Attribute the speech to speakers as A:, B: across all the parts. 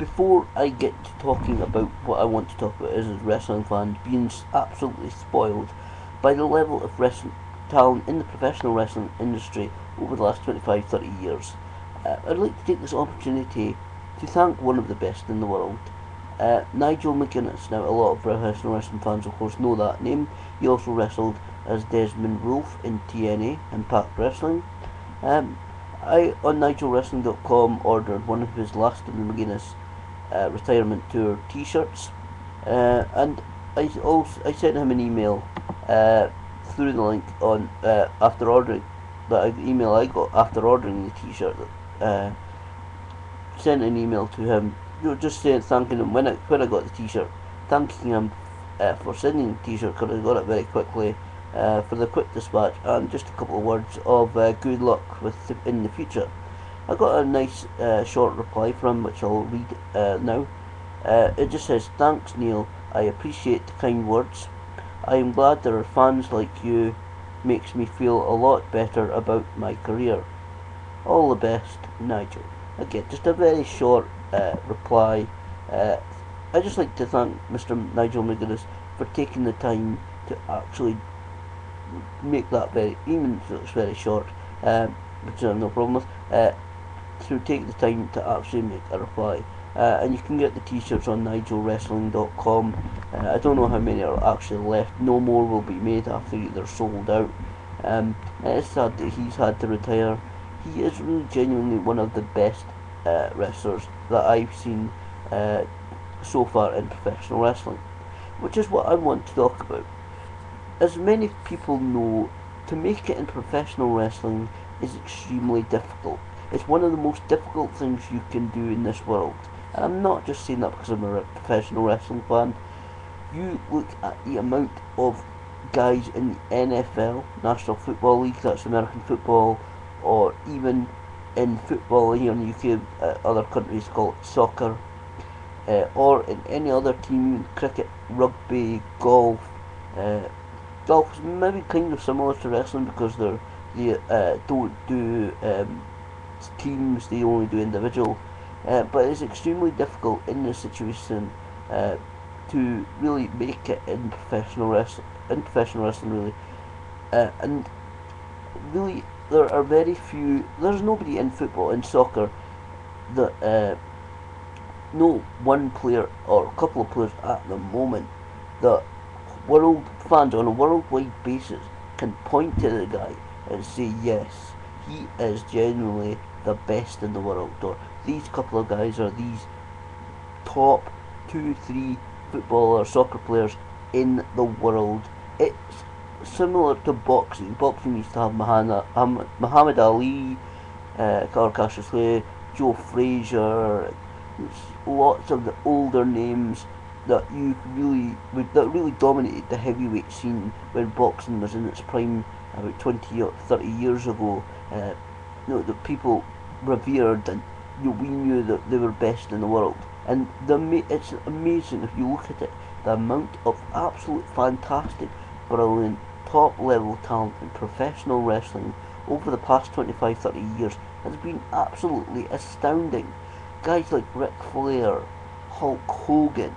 A: before I get to talking about what I want to talk about as wrestling fans being absolutely spoiled by the level of wrestling talent in the professional wrestling industry over the last 25-30 years, I'd like to take this opportunity to thank one of the best in the world, Nigel McGuinness. Now, a lot of professional wrestling fans, of course, know that name. He also wrestled as Desmond Wolfe in TNA, Impact Wrestling. I, on NigelWrestling.com, ordered one of his last of the McGuinness retirement tour t-shirts, and I sent him an email through the link on after ordering the email I got after ordering the t-shirt. Uh, Sent an email to him, just saying, thanking him when I got the t-shirt, thanking him for sending the t-shirt because I got it very quickly, for the quick dispatch, and just a couple of words of good luck in the future. I got a nice short reply from him, which I'll read now. It just says, "Thanks, Neil. I appreciate the kind words. I am glad there are fans like you. Makes me feel a lot better about my career. All the best, Nigel." Again, just a very short reply. I'd just like to thank Mr. Nigel McGuinness for taking the time to actually make that very, even if it's very short, which I have no problem with, to take the time to actually make a reply. And you can get the t-shirts on NigelWrestling.com. I don't know how many are actually left. No more will be made after they're sold out. And it's sad that he's had to retire. He is really genuinely one of the best wrestlers that I've seen so far in professional wrestling, which is what I want to talk about. As many people know, to make it in professional wrestling is extremely difficult. It's one of the most difficult things you can do in this world. And I'm not just saying that because I'm a professional wrestling fan. You look at the amount of guys in the NFL, National Football League, that's American football, or even in football here in the UK, other countries call it soccer, or in any other team, cricket, rugby, golf. Golf is maybe kind of similar to wrestling because they don't do teams, they only do individual. But it's extremely difficult in this situation to really make it in professional wrestling. Really, and really, there are very few. There's nobody in football and soccer that no one player or a couple of players at the moment that world fans on a worldwide basis can point to the guy and say, yes, he is genuinely the best in the world, or these couple of guys are these top 2-3 football or soccer players in the world. It's similar to boxing. Boxing used to have Muhammad Ali, Carl Cassius Clay, Joe Frazier, lots of the older names that really dominated the heavyweight scene when boxing was in its prime about 20 or 30 years ago. The people revered, and we knew that they were best in the world. And it's amazing if you look at it, the amount of absolute fantastic, brilliant, top level talent in professional wrestling over the past 25-30 years has been absolutely astounding. Guys like Ric Flair, Hulk Hogan,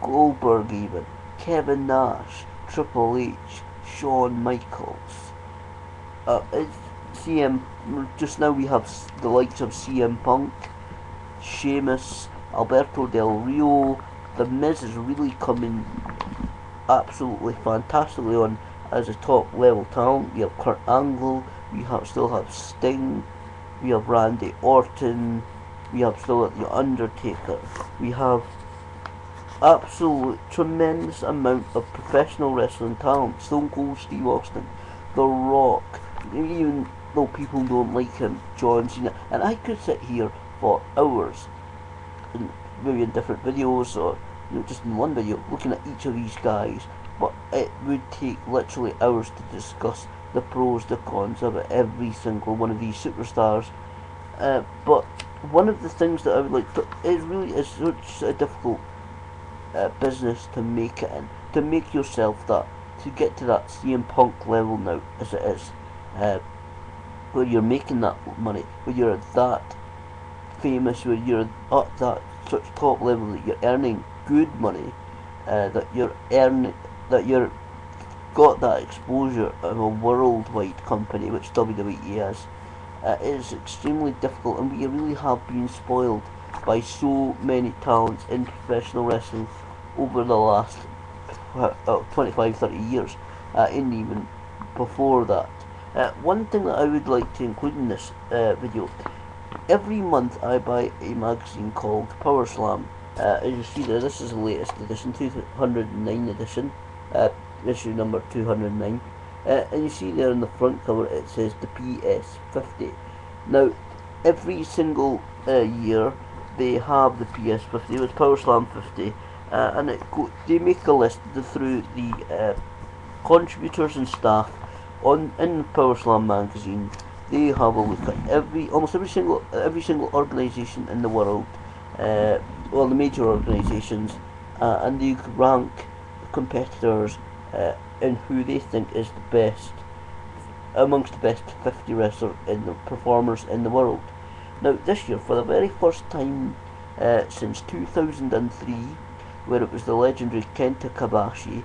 A: Goldberg even, Kevin Nash, Triple H, Shawn Michaels. Just now we have the likes of CM Punk, Sheamus, Alberto Del Rio. The Miz is really coming absolutely fantastically on as a top level talent. We have Kurt Angle, still have Sting, we have Randy Orton, we have still The Undertaker, we have absolute tremendous amount of professional wrestling talent. Stone Cold Steve Austin, The Rock, even though people don't like him, John Cena. And I could sit here for hours, maybe in different videos or just in one video, looking at each of these guys, but it would take literally hours to discuss the pros, the cons of every single one of these superstars. But one of the things that I would like to, it really is such a difficult business to make it in, to make yourself that, to get to that CM Punk level now as it is, where you're making that money, where you're that famous, where you're at that such top level that you're earning good money, that you're got that exposure of a worldwide company, which WWE is. It is extremely difficult, and we really have been spoiled by so many talents in professional wrestling over the last 25-30 years, and even before that. One thing that I would like to include in this video: every month I buy a magazine called Power Slam. As you see there, this is the latest edition, 209 edition, issue number 209. And you see there on the front cover it says the PS50. Now, every single year they have the PS50 with Power Slam 50, and they make a list through the contributors and staff in Power Slam magazine. They have a look at almost every single organisation in the world, all the major organisations, and they rank competitors in who they think is the best amongst the best 50 wrestlers in the performers in the world. Now this year, for the very first time since 2003, where it was the legendary Kenta Kobashi,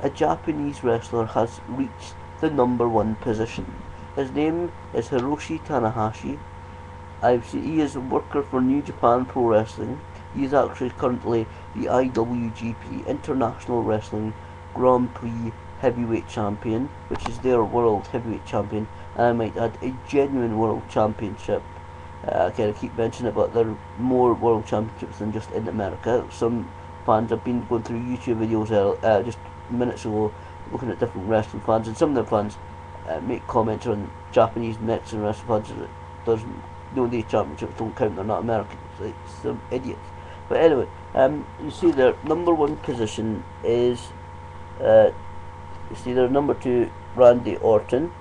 A: a Japanese wrestler has reached the number 1 position. His name is Hiroshi Tanahashi. He is a worker for New Japan Pro Wrestling. He is actually currently the IWGP International Wrestling Grand Prix Heavyweight Champion, which is their World Heavyweight Champion, and I might add, a genuine World Championship. Again, I keep mentioning it, but there are more World Championships than just in America. Some fans have been going through YouTube videos just minutes ago, looking at different wrestling fans, and some of the fans make comments on Japanese and Mexican wrestling fans that these championships don't count, they're not Americans. Like some idiots. But anyway, you see their number 1 position is you see their number 2 Randy Orton,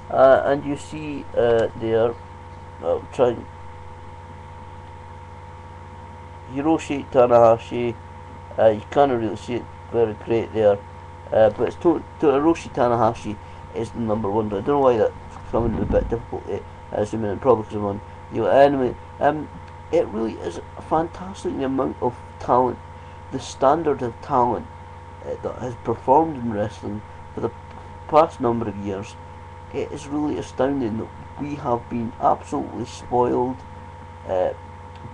A: and you see there Hiroshi Tanahashi. You can't really see it very great there, but it's to Hiroshi Tanahashi is the number 1. But I don't know why that's coming a bit difficult to zoom in, probably because I'm on anyway. It really is fantastic, the amount of talent, the standard of talent that has performed in wrestling for the past number of years. It is really astounding that we have been absolutely spoiled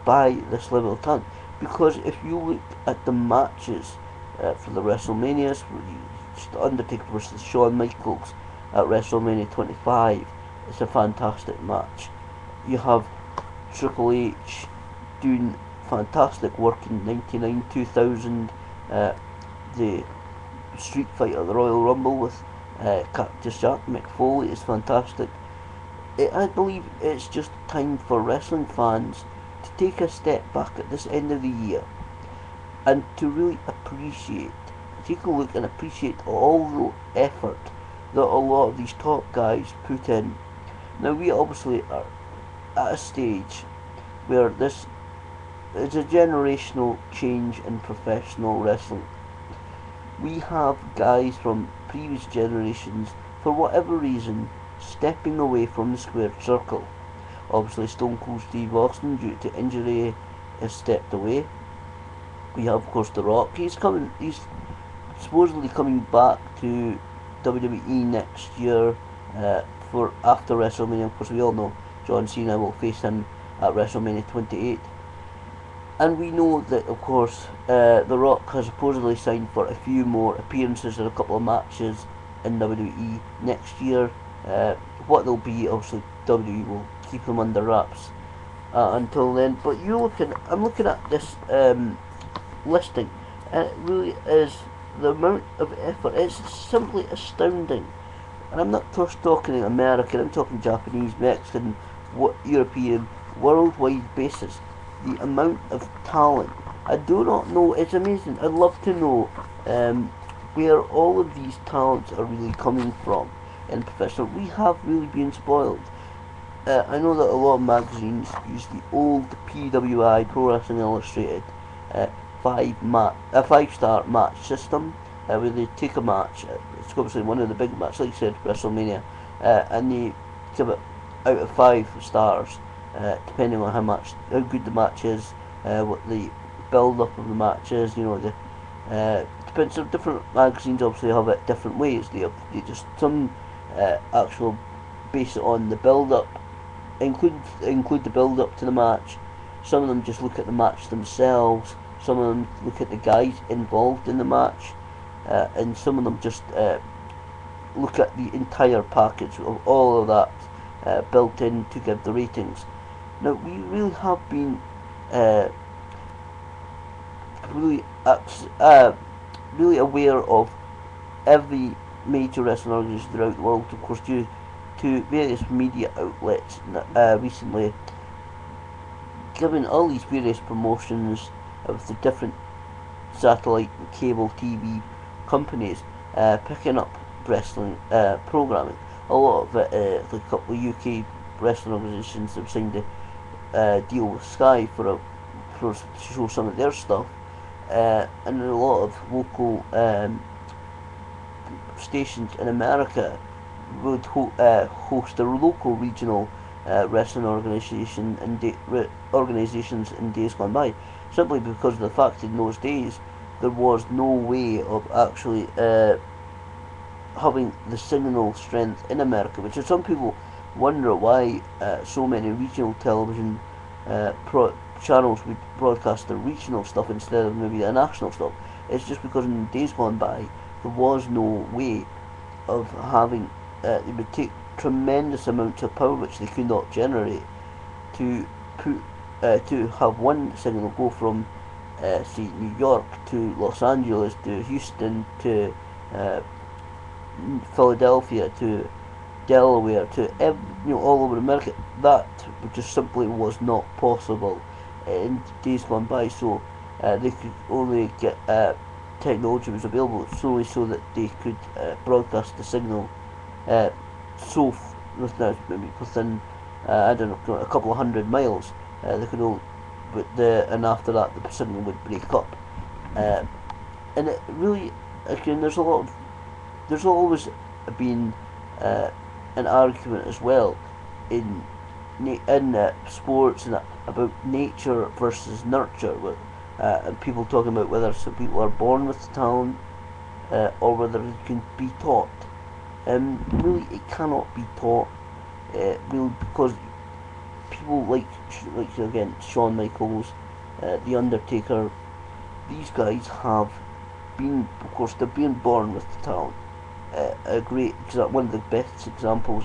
A: by this level of talent. Because if you look at the matches for the WrestleManias, Undertaker versus Shawn Michaels at WrestleMania 25, it's a fantastic match. You have Triple H doing fantastic work in 99, 2000, the Street Fight at the Royal Rumble with Cactus Jack. Mick Foley is fantastic. I believe it's just time for wrestling fans to take a step back at this end of the year and to really take a look and appreciate all the effort that a lot of these top guys put in. Now, we obviously are at a stage where this is a generational change in professional wrestling. We have guys from previous generations, for whatever reason, stepping away from the squared circle. Obviously, Stone Cold Steve Austin, due to injury, has stepped away. We have, of course, The Rock. He's supposedly coming back to WWE next year for after WrestleMania. Of course, we all know John Cena will face him at WrestleMania 28. And we know that, of course, The Rock has supposedly signed for a few more appearances and a couple of matches in WWE next year. What they'll be, obviously, WWE will keep them under wraps until then. But I'm looking at this listing, and it really is the amount of effort. It's simply astounding. And I'm not just talking American, I'm talking Japanese, Mexican, European, worldwide basis. The amount of talent, I do not know, it's amazing. I'd love to know where all of these talents are really coming from in professional. We have really been spoiled. I know that a lot of magazines use the old PWI, Pro Wrestling Illustrated, 5-star match system, where they take a match, it's obviously one of the big matches, like I said, WrestleMania, and they give it out of 5 stars, depending on how good the match is, what the build up of the matches. You know, the depends on different magazines. Obviously, have it different ways. They just some actual base it on the build up, include the build up to the match. Some of them just look at the match themselves. Some of them look at the guys involved in the match, and some of them just look at the entire package of all of that built in to give the ratings. Now we really have been really really aware of every major wrestling organisation throughout the world, of course, due to various media outlets recently giving all these various promotions of the different satellite and cable TV companies picking up wrestling programming. A lot of it, like a couple of UK wrestling organisations have signed a deal with Sky for to show some of their stuff, and a lot of local stations in America would host a local regional wrestling organisation and organisations in days gone by, simply because of the fact in those days there was no way of actually having the signal strength in America, which is some people wonder why so many regional television channels would broadcast the regional stuff instead of maybe the national stuff. It's just because in days gone by there was no way of having it would take tremendous amounts of power which they could not generate to put to have one signal go from say New York to Los Angeles to Houston to Philadelphia to Delaware to all over America. That just simply was not possible in days gone by. So they could only get technology was available solely so that they could broadcast the signal within I don't know, a couple of 100 miles. They could all, and after that the signal would break up. And it really, again, there's always been an argument as well in sports and about nature versus nurture, and people talking about whether some people are born with the talent or whether it can be taught. Really, it cannot be taught. Really, because people like again Shawn Michaels, The Undertaker, these guys have been, of course, they're being born with the talent. A great, one of the best examples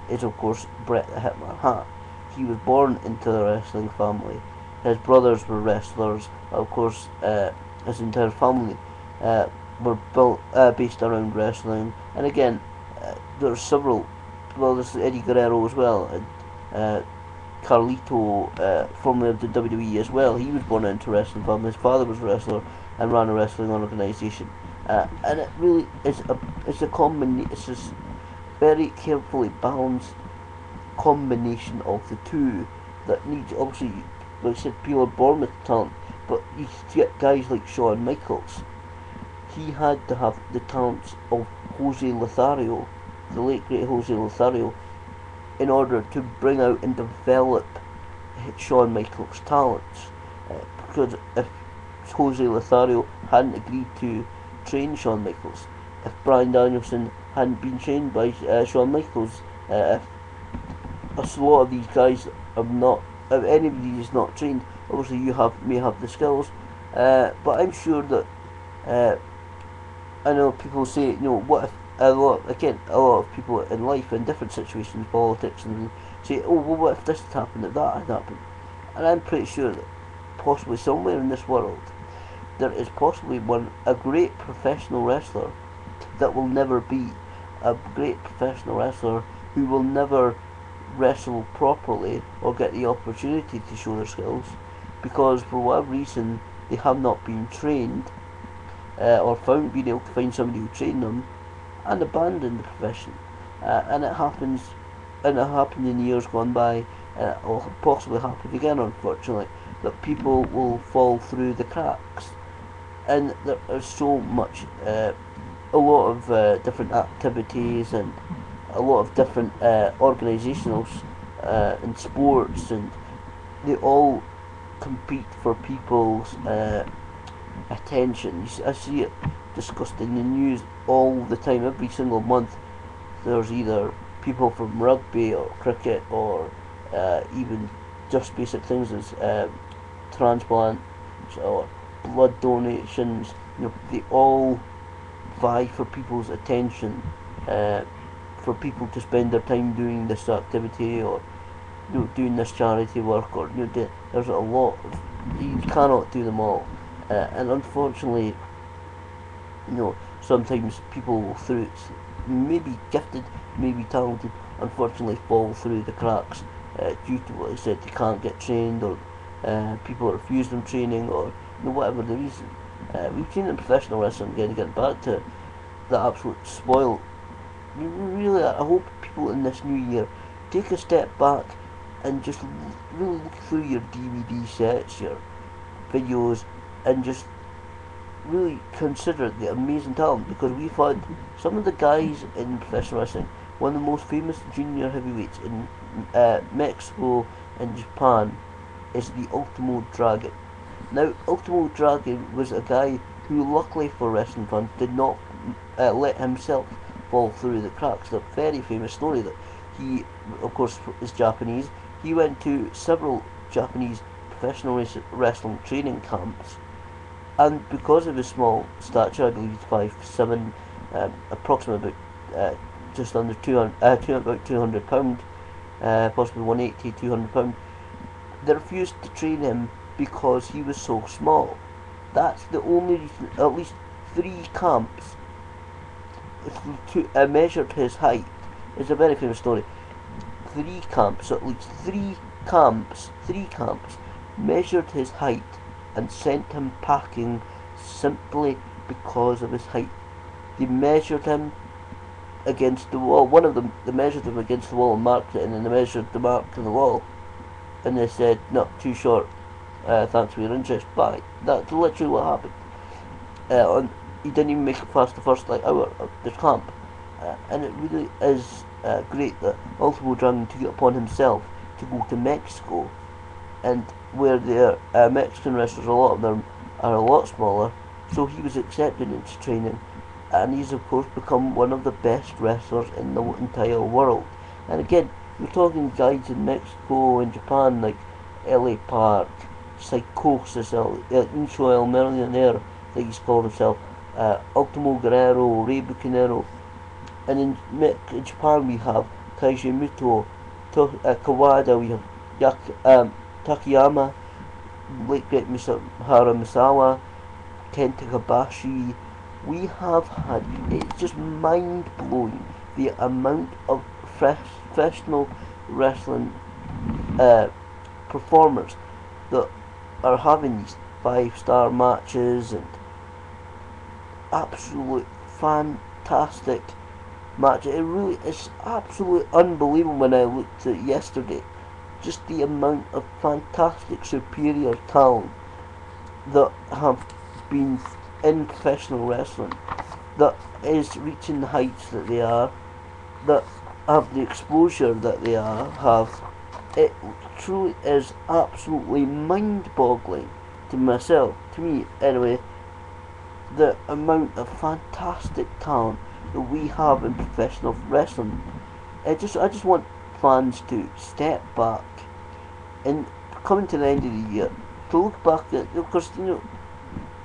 A: is of course Bret the Hitman Hart. He was born into the wrestling family. His brothers were wrestlers. Of course, his entire family were based around wrestling. And again, there's several. Well, there's Eddie Guerrero as well, and Carlito, formerly of the WWE as well. He was born into a wrestling family. His father was a wrestler and ran a wrestling organisation. And it really is a combination. It's this very carefully balanced combination of the two that needs, obviously, like I said, people are born with talent, but you get guys like Shawn Michaels. He had to have the talents of Jose Lothario, the late great Jose Lothario, in order to bring out and develop Shawn Michaels' talents. Because if Jose Lothario hadn't agreed to train Shawn Michaels, if Bryan Danielson hadn't been trained by Shawn Michaels, if a lot of these guys have not, if anybody is not trained, obviously you may have the skills, but I'm sure that I know people say, what if a lot of people in life in different situations, politics, and say, oh well, what if this had happened, if that had happened, and I'm pretty sure that possibly somewhere in this world there is possibly a great professional wrestler that will never be a great professional wrestler, who will never wrestle properly or get the opportunity to show their skills, because for whatever reason they have not been trained, or been able to find somebody who trained them, and abandoned the profession. And it happens, and it happened in years gone by, and it will possibly happen again, unfortunately, that people will fall through the cracks. And there is so much, a lot of different activities and a lot of different organisationals in sports, and they all compete for people's attention. I see it discussed in the news all the time, every single month. There's either people from rugby or cricket or even just basic things as transplants or blood donations. They all vie for people's attention, for people to spend their time doing this activity or doing this charity work, or there's a lot of, you cannot do them all, and unfortunately, sometimes people through maybe gifted, maybe talented, unfortunately fall through the cracks due to what I said. They can't get trained, or people refuse them training, or whatever the reason. We've seen in professional wrestling, again, getting back to the absolute spoil. Really, I hope people in this new year take a step back and just really look through your DVD sets, your videos, and just really consider the amazing talent, because we've had some of the guys in professional wrestling, one of the most famous junior heavyweights in Mexico and Japan is the Ultimo Dragon. Now, Ultimo Dragon was a guy who, luckily for wrestling fans, did not let himself fall through the cracks. The very famous story that he, of course, is Japanese. He went to several Japanese professional wrestling training camps, and because of his small stature, I believe he's 5'7", approximately about just under 200, about 200 pound, possibly 180, 200 pound. They refused to train him because he was so small. That's the only reason. At least 3 camps measured his height. It's a very famous story. 3 camps, at least 3 camps measured his height and sent him packing simply because of his height. They measured him against the wall. One of them, they measured him against the wall and marked it, and then they measured the mark in the wall, and they said, no, too short, thanks for your interest. Bye. That's literally what happened. And he didn't even make it past the first hour of the camp. And it really is great that Ultimo Dragon took it upon himself to go to Mexico, and where the Mexican wrestlers, a lot of them are a lot smaller, so he was accepted into training, and he's of course become one of the best wrestlers in the entire world. And again, we're talking guys in Mexico and Japan like LA Park, Psychosis, Incho El Millionaire, like he's called himself, Ultimo Guerrero, Rey Bucanero. And in Japan we have Taiji Muto, Kawada, we have Takayama, late great Misahara Misawa, Kenta Kobashi. We have had, it's just mind blowing the amount of professional wrestling performers that are having these 5-star matches and absolute fantastic matches. It really is absolutely unbelievable. When I looked at it yesterday, just the amount of fantastic, superior talent that have been in professional wrestling, that is reaching the heights that they are, that have the exposure that they have. It truly is absolutely mind-boggling to myself, to me anyway, the amount of fantastic talent that we have in professional wrestling. I just want fans to step back and, coming to the end of the year, to look back at, of course,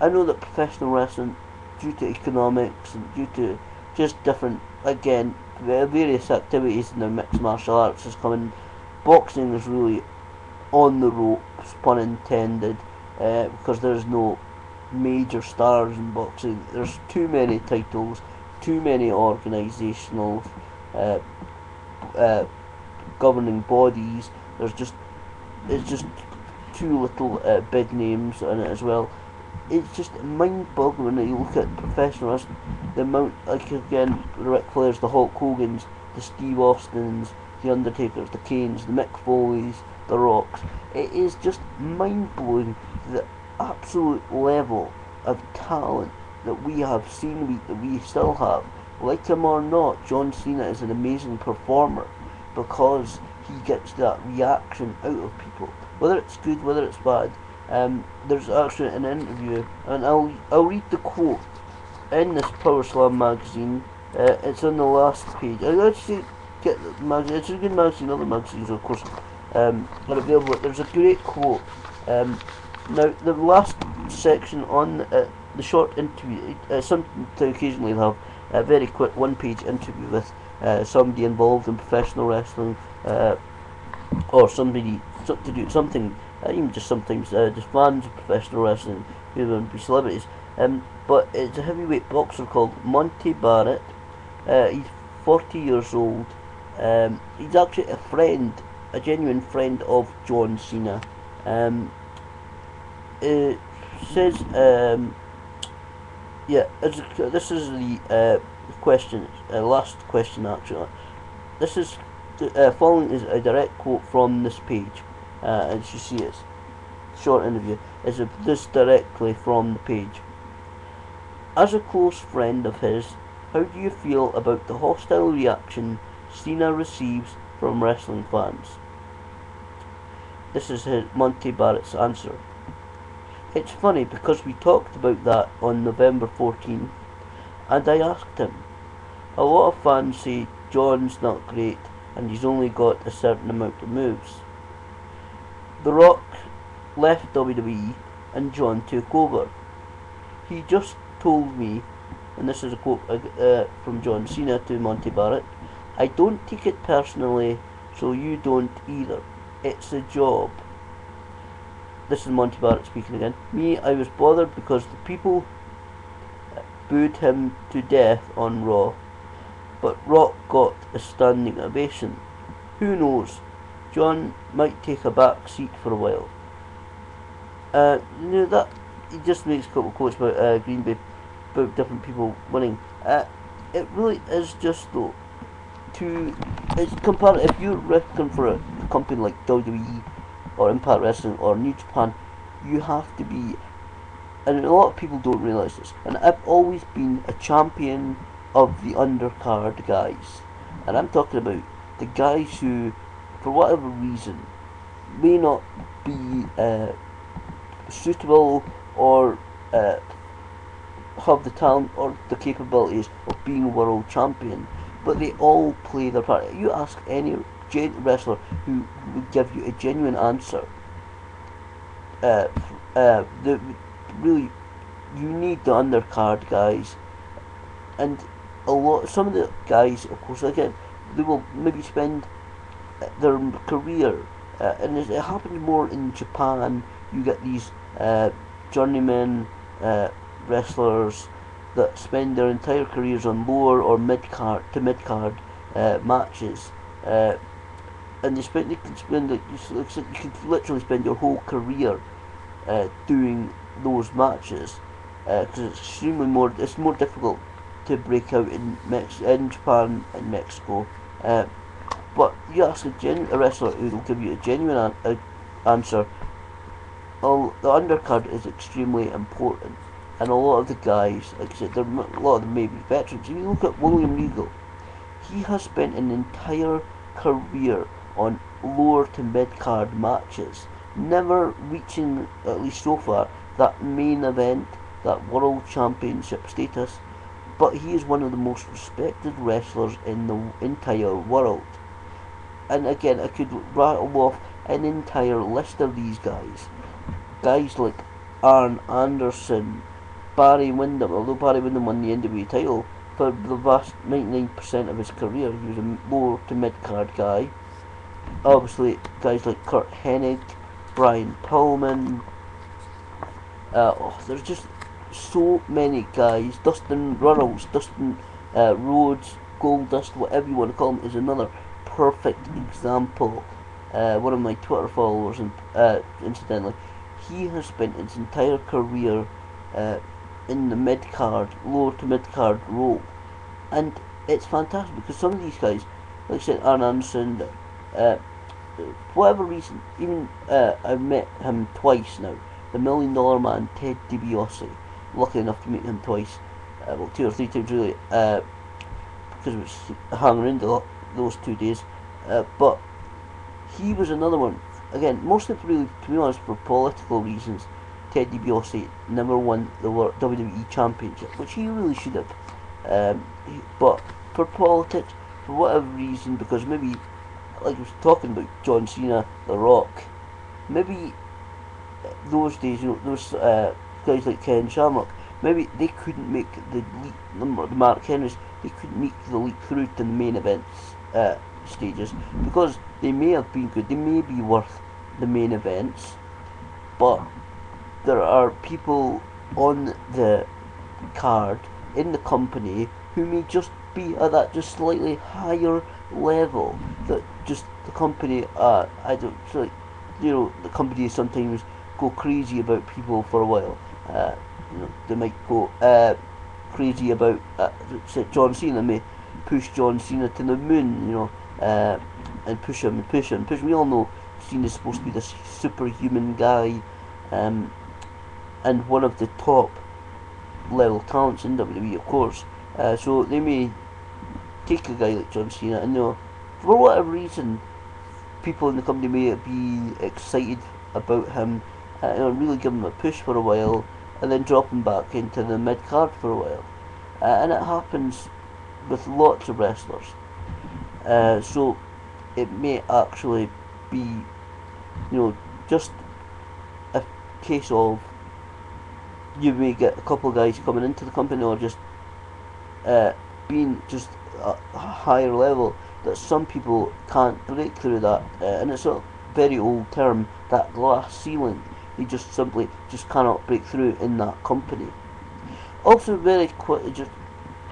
A: I know that professional wrestling, due to economics and due to just different, again, various activities in the mixed martial arts is coming. Boxing is really on the ropes, pun intended, because there's no major stars in boxing. There's too many titles, too many organisational governing bodies. It's just too little big names in it as well. It's just mind-boggling when you look at professional wrestling. The amount, like again, the Ric Flairs, the Hulk Hogans, the Steve Austins, the Undertakers, the Kanes, the Mick Foleys, the Rocks. It is just mind-blowing the absolute level of talent that we have seen, that we still have. Like him or not, John Cena is an amazing performer because he gets that reaction out of people. Whether it's good, whether it's bad, There's actually an interview, and I'll read the quote in this Power Slam magazine. It's on the last page. I actually get the magazine. It's a good magazine. Other magazines, of course, are available. There's a great quote. Now, the last section on the short interview, something to occasionally have a very quick one-page interview with somebody involved in professional wrestling, or somebody to do something, even just sometimes just fans of professional wrestling who would be celebrities. But it's a heavyweight boxer called Monty Barrett. He's 40 years old. He's actually a genuine friend of John Cena. It says, this is the question, last question actually. This is following is a direct quote from this page, as you see it's short interview. Is this directly from the page. As a close friend of his, how do you feel about the hostile reaction Cena receives from wrestling fans? This is Monty Barrett's answer. It's funny because we talked about that on November 14th, and I asked him. A lot of fans say John's not great and he's only got a certain amount of moves. The Rock left WWE and John took over. He just told me, and this is a quote from John Cena to Monty Barrett, I don't take it personally, so you don't either. It's a job. This is Monty Barrett speaking again. Me, I was bothered because the people booed him to death on Raw, but Rock got a standing ovation. Who knows? John might take a back seat for a while. That he just makes a couple of quotes about Green Bay, about different people winning. It really is just though it's comparative. If you're working for a company like WWE or Impact Wrestling or New Japan, you have to be, and a lot of people don't realise this, and I've always been a champion of the undercard guys, and I'm talking about the guys who, for whatever reason, may not be suitable or have the talent or the capabilities of being a world champion, but they all play their part. You ask any wrestler who would give you a genuine answer. Really, you need the undercard guys, and some of the guys, of course, again, they will maybe spend their career, and it happens more in Japan. You get these journeyman wrestlers that spend their entire careers on lower or mid card matches, and you could literally spend your whole career doing those matches, because it's more difficult to break out in Japan and Mexico. But you ask a wrestler who will give you a genuine answer. The undercard is extremely important, and a lot of the guys, like I said, a lot of them may be veterans. If you look at William Regal, he has spent an entire career on lower to mid card matches, never reaching, at least so far, that main event, that world championship status. But he is one of the most respected wrestlers in the entire world. And again, I could rattle off an entire list of these guys. Guys like Arn Anderson, Barry Windham, although Barry Windham won the NWA title, for the vast 99% of his career, he was a lower to mid card guy. Obviously, guys like Kurt Hennig, Brian Pillman, there's just so many guys. Dustin Runnels, Dustin Rhodes, Goldust, whatever you want to call him, is another perfect example. One of my Twitter followers, incidentally, he has spent his entire career in the mid-card, lower to mid-card role, and it's fantastic because some of these guys, like I said, Arn Anderson, for whatever reason, even I've met him twice now, the $1 Million Man, Ted DiBiase. Lucky enough to meet him twice, well, 2 or 3 times really, because it was hanging around those 2 days, but he was another one again, mostly really, to be honest, for political reasons. Ted DiBiase never won the WWE Championship, which he really should have. But for politics, for whatever reason, because maybe, like I was talking about John Cena, The Rock, maybe those days, those guys like Ken Shamrock, maybe they couldn't make the leap, the Mark Henrys, they couldn't make the leap through to the main events stages, because they may have been good, they may be worth the main events, but there are people on the card in the company who may just be at that just slightly higher level that just the company I don't like, the company sometimes go crazy about people for a while. They might go crazy about say John Cena may push John Cena to the moon, and push him and push him. Because we all know Cena's supposed to be this superhuman guy, and one of the top level talents in WWE, of course. So they may take a guy like John Cena, and for whatever reason, people in the company may be excited about him, really give him a push for a while, and then drop him back into the mid card for a while. And it happens with lots of wrestlers. So it may actually be, just a case of you may get a couple of guys coming into the company, or just being just a higher level, that some people can't break through that, and it's a very old term, that glass ceiling. They just simply just cannot break through in that company. Also, very quickly, just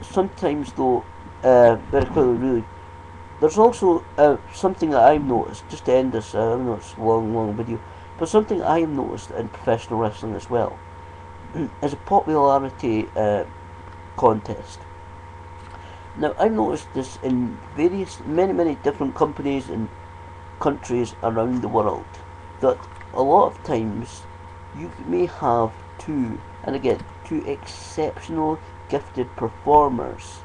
A: sometimes though, very quickly, really, there's also something that I've noticed. Just to end this, I know it's a long video, but something I've noticed in professional wrestling as well is a popularity contest. Now, I've noticed this in many different companies and countries around the world, that a lot of times you may have two exceptional gifted performers,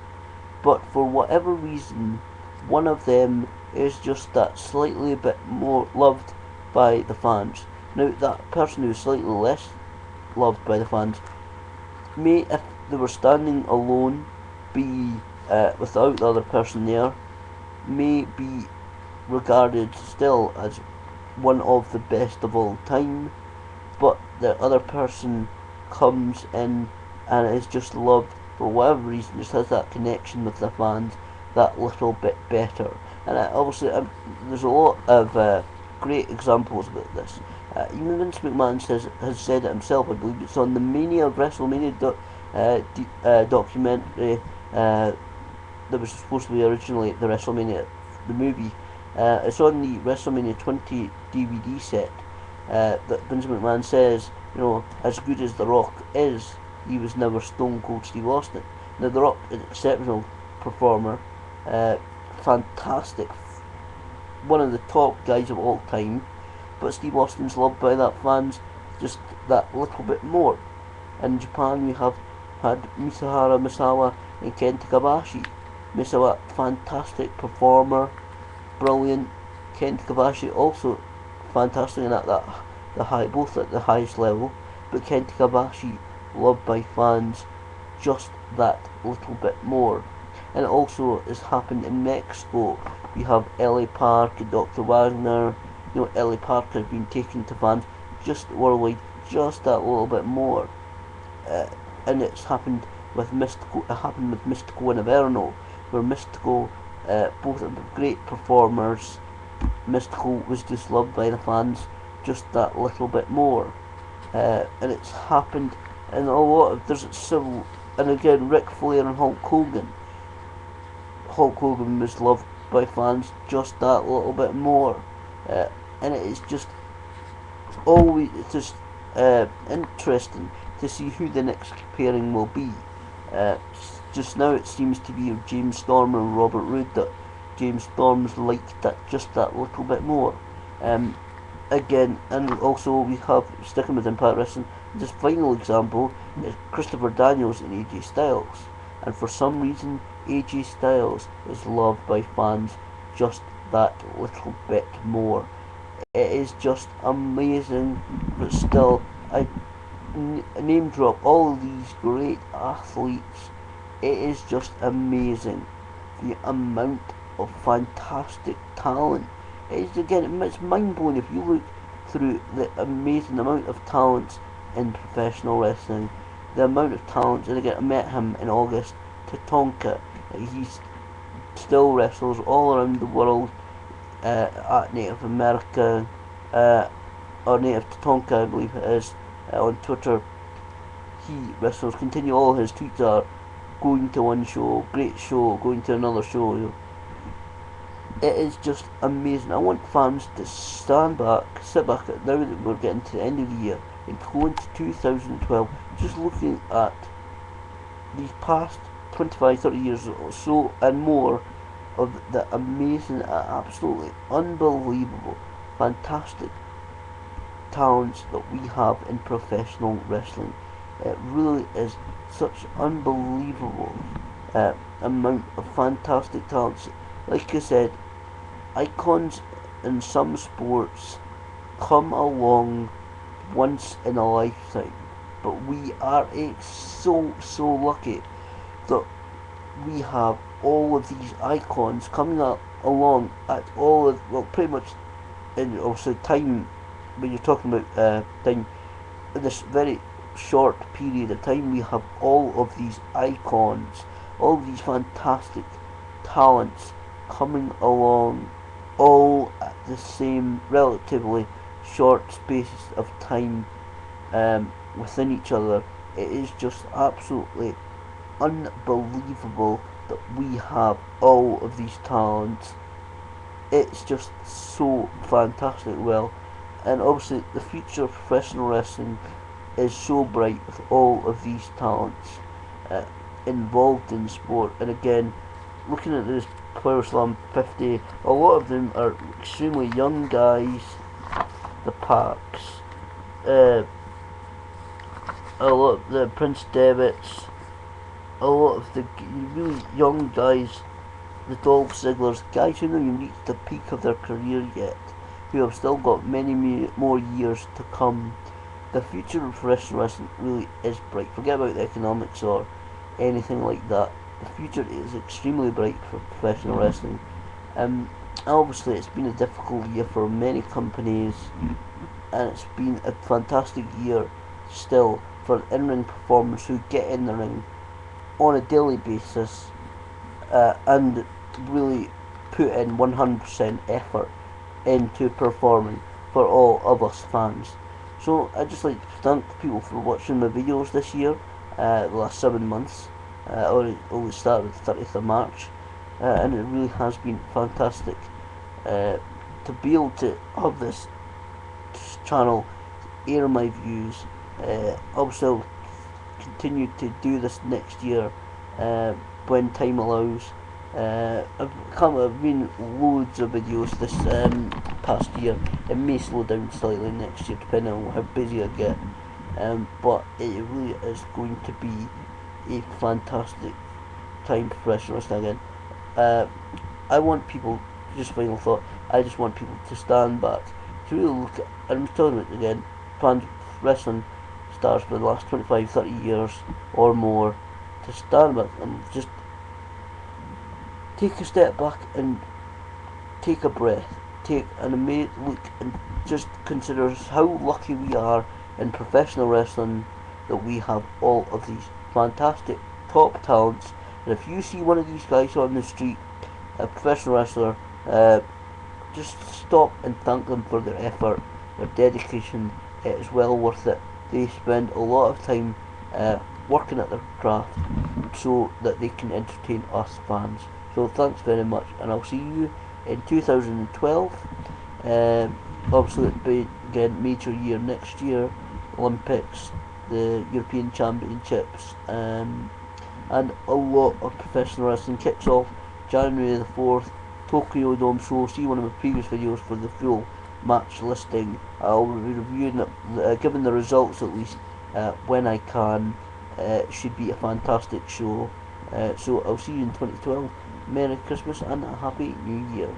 A: but for whatever reason, one of them is just that slightly bit more loved by the fans. Now, that person who's slightly less loved by the fans may, if they were standing alone, be without the other person there, may be regarded still as one of the best of all time, but the other person comes in and is just loved for whatever reason, just has that connection with the fans that little bit better. And obviously, there's a lot of great examples about this. Even Vince McMahon has said it himself. I believe it's on the Mania of WrestleMania documentary that was supposed to be originally the WrestleMania the movie. It's on the WrestleMania 20 DVD set that Vince McMahon says, as good as The Rock is, he was never Stone Cold Steve Austin. Now, The Rock is an exceptional performer, fantastic, one of the top guys of all time, but Steve Austin's loved by that fans just that little bit more. In Japan, we have had Misahara Misawa and Kenta Kobashi. Misawa, fantastic performer, brilliant. Kenta Kobashi also fantastic, and both at the highest level. But Kenta Kobashi loved by fans just that little bit more. And it also has happened in Mexico. We have L.A. Park and Dr. Wagner. L.A. Park has been taken to fans just worldwide, just that little bit more. And it's happened with Mystico. It happened with Mystico and Averno, where Mystico, both of them great performers. Mystico was just loved by the fans just that little bit more. And it's happened in a lot of, there's several, and again, Ric Flair and Hulk Hogan. Hulk Hogan was loved by fans just that little bit more. And it is just always interesting to see who the next pairing will be. Just now it seems to be James Storm and Robert Roode, that James Storm's liked that just that little bit more. Again, and also we have, sticking with Impact Wrestling, this final example is Christopher Daniels and AJ Styles. And for some reason, AJ Styles is loved by fans just that little bit more. It is just amazing, but still, I name drop all these great athletes. It is just amazing the amount of fantastic talent. It is, again, it's mind blowing if you look through the amazing amount of talents in professional wrestling, the amount of talents. And again, I met him in August, Tatanka. He still wrestles all around the world, at Native America, or Native Tatanka, I believe it is, on Twitter. He wrestles, continue, all his tweets are going to one show, great show, going to another show. It is just amazing. I want fans to stand back, sit back, now that we're getting to the end of the year and go into 2012, just looking at these past 25, 30 years or so and more of the amazing, absolutely unbelievable, fantastic talents that we have in professional wrestling. It really is such unbelievable amount of fantastic talents. Like I said, icons in some sports come along once in a lifetime, but we are so lucky that we have all of these icons coming up along at all of, well, pretty much in also time, when you're talking about time, in this very short period of time, we have all of these icons, all of these fantastic talents coming along, all at the same relatively short spaces of time, within each other. It is just absolutely unbelievable that we have all of these talents. It's just so fantastic. Well, and obviously the future of professional wrestling is so bright with all of these talents involved in sport. And again, looking at this Power Slam 50, a lot of them are extremely young guys. The Parks, a lot of the Prince Devitt's, a lot of the really young guys, the Dolph Zigglers, guys who haven't even reached the peak of their career yet, who have still got many more years to come. The future of professional wrestling really is bright. Forget about the economics or anything like that. The future is extremely bright for professional wrestling. Obviously, it's been a difficult year for many companies, and it's been a fantastic year still for in-ring performers who get in the ring on a daily basis, and really put in 100% effort into performing for all of us fans. So I'd just like to thank people for watching my videos this year, the last 7 months. Always started with the 30th of March, and it really has been fantastic to be able to have this channel air my views. Obviously, I'll continue to do this next year when time allows. I've been loads of videos this past year. It may slow down slightly next year depending on how busy I get, but it really is going to be a fantastic time for professional wrestling again. I want people, just final thought, I just want people to stand back, to really look at, and I'm telling you again, wrestling stars for the last 25, 30 years or more, to stand back and just take a step back and take a breath, take an amazing look, and just consider how lucky we are in professional wrestling that we have all of these fantastic top talents. And if you see one of these guys on the street, a professional wrestler, just stop and thank them for their effort, their dedication. It is well worth it. They spend a lot of time working at their craft so that they can entertain us fans. So thanks very much, and I'll see you in 2012. Obviously it'll be again major year next year, Olympics, the European Championships, and a lot of professional wrestling kicks off January the 4th, Tokyo Dome show. See one of my previous videos for the full match listing. I'll be reviewing it, giving the results at least, when I can. It should be a fantastic show. So I'll see you in 2012. Merry Christmas and a Happy New Year.